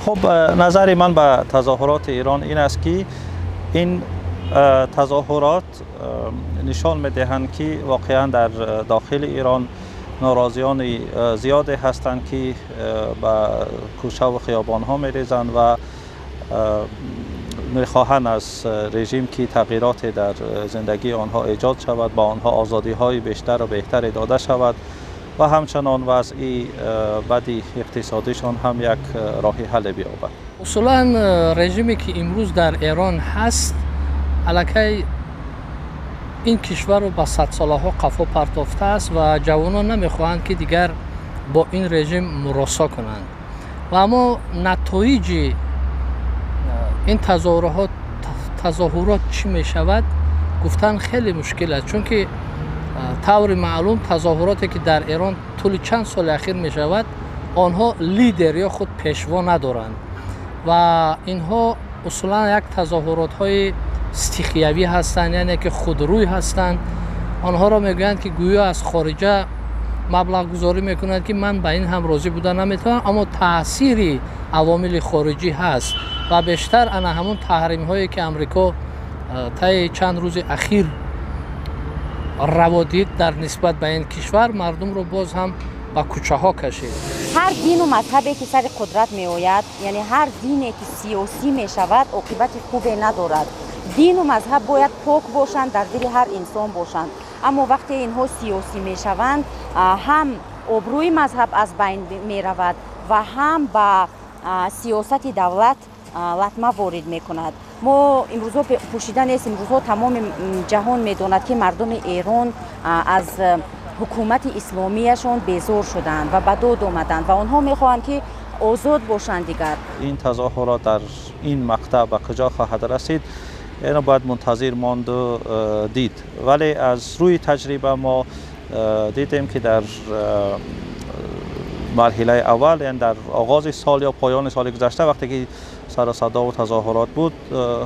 خب نظر من به تظاهرات ایران این است که این تظاهرات نشان می‌دهند که واقعا در داخل ایران ناراضیان زیادی هستند که به کوچه و خیابان‌ها می‌ریزند و می‌خواهند از رژیم که تغییرات در زندگی آنها ایجاد شود، با آنها آزادی‌های بیشتر و بهتری داده شود و همچنان وضع بدی اقتصادیشان هم یک راه حل بیابد. اصولا رژیمی که امروز در ایران هست الکی این کشور رو به 100 ساله ها قفا پرتافته است و جوانان نمیخواهند که دیگر با این رژیم مراسا کنند و اما نتایج این تظاهرات چی می شود گفتن خیلی مشکل است، چون که طور معلوم تظاهراتی که در ایران طول چند سال اخیر می شود آنها لیدر یا خود پیشوا ندارند و اینها اصولا یک تظاهرات های استخیوی هستند، یعنی که خودروی هستند. آنها را میگویند که گویا از خارجه مبلغ گذاری میکنند که من به این هم راضی بودن نمیتونم، اما تأثیر عوامل خارجی هست و بیشتر انا همون تحریم هایی که امریکا طی چند روز اخیر روادید در نسبت به این کشور مردم رو باز هم به کوچه ها کشید. هر دین و مذهبی که سر قدرت می آید، یعنی هر دینی که سیاسی می شود عاقبت خوبی ندارد. دین و مذهب باید پاک باشند، در دل هر انسان باشند، اما وقتی اینها سیاسی می شوند هم آبروی مذهب از بین می رود و هم به سیاست دولت لطمه وارد می کند. ما امروزها پوشیده نیست، امروزها تمام جهان می داند که مردم ایران از حکومت اسلامیشون بیزار شدند و به داد آمدند و آنها می خواهند که آزاد باشند. دیگر این تظاهرات در این مقطع به کجا خواهد رسید اینو باید منتظر ماند و دید، ولی از روی تجربه ما دیدیم که در مرحله اول، یعنی در آغاز سال یا پایان سال گذشته وقتی که سر صدا و تظاهرات بود،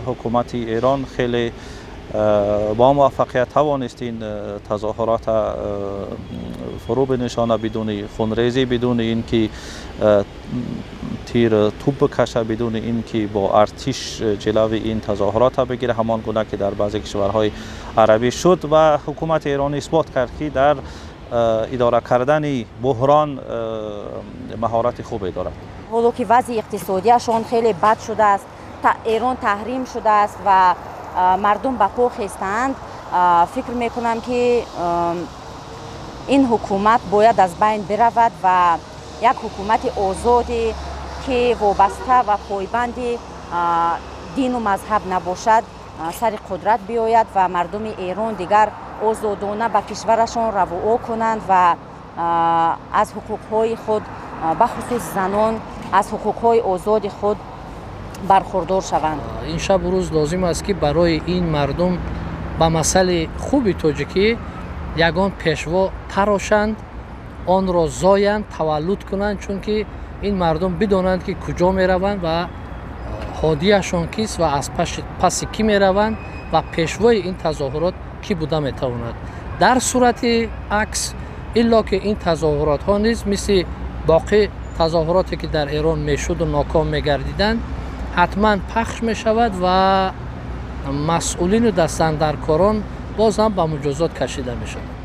حکومت ایران خیلی با موفقیت توانست این تظاهرات فرو بنشانه بدون خونریزی، بدون اینکه تیر توپ بکشه، بدون اینکه با ارتش جلوی این تظاهرات بگیره، همان گونه که در بعضی کشورهای عربی شد و حکومت ایران اثبات کرد که در اداره کردن بحران مهارت خوبی دارد. حالا که وضع اقتصادیشان خیلی بد شده است، ایران تحریم شده است و مردم به پا خیستند، فکر میکنم که این حکومت باید از بین برود و یک حکومت آزادی که وابسته و پایبند دین و مذهب نباشد سر قدرت بیاید و مردم ایران دیگر آزادانه به کشورشان رجوع کنند و از حقوقهای خود به خصوص زنان از حقوقهای آزاد خود برخوردار شوند. این شب و روز لازم است که برای این مردم به مسئله خوبی تاجیکی یگان پیشوا تراشند، آن را زایند، تولد کنند، چون که این مردم بدانند که کجا می روند و هادیشان کیست و از پس کی می روند و پیشوای این تظاهرات کی بوده می تواند. در صورت عکس الا که این تظاهرات ها نیز مثل باقی تظاهراتی که در ایران می شد و ناکام می گردیدند حتما پخش می شود و مسئولین و دستاندرکاران باز هم به مجازات کشیده می شود.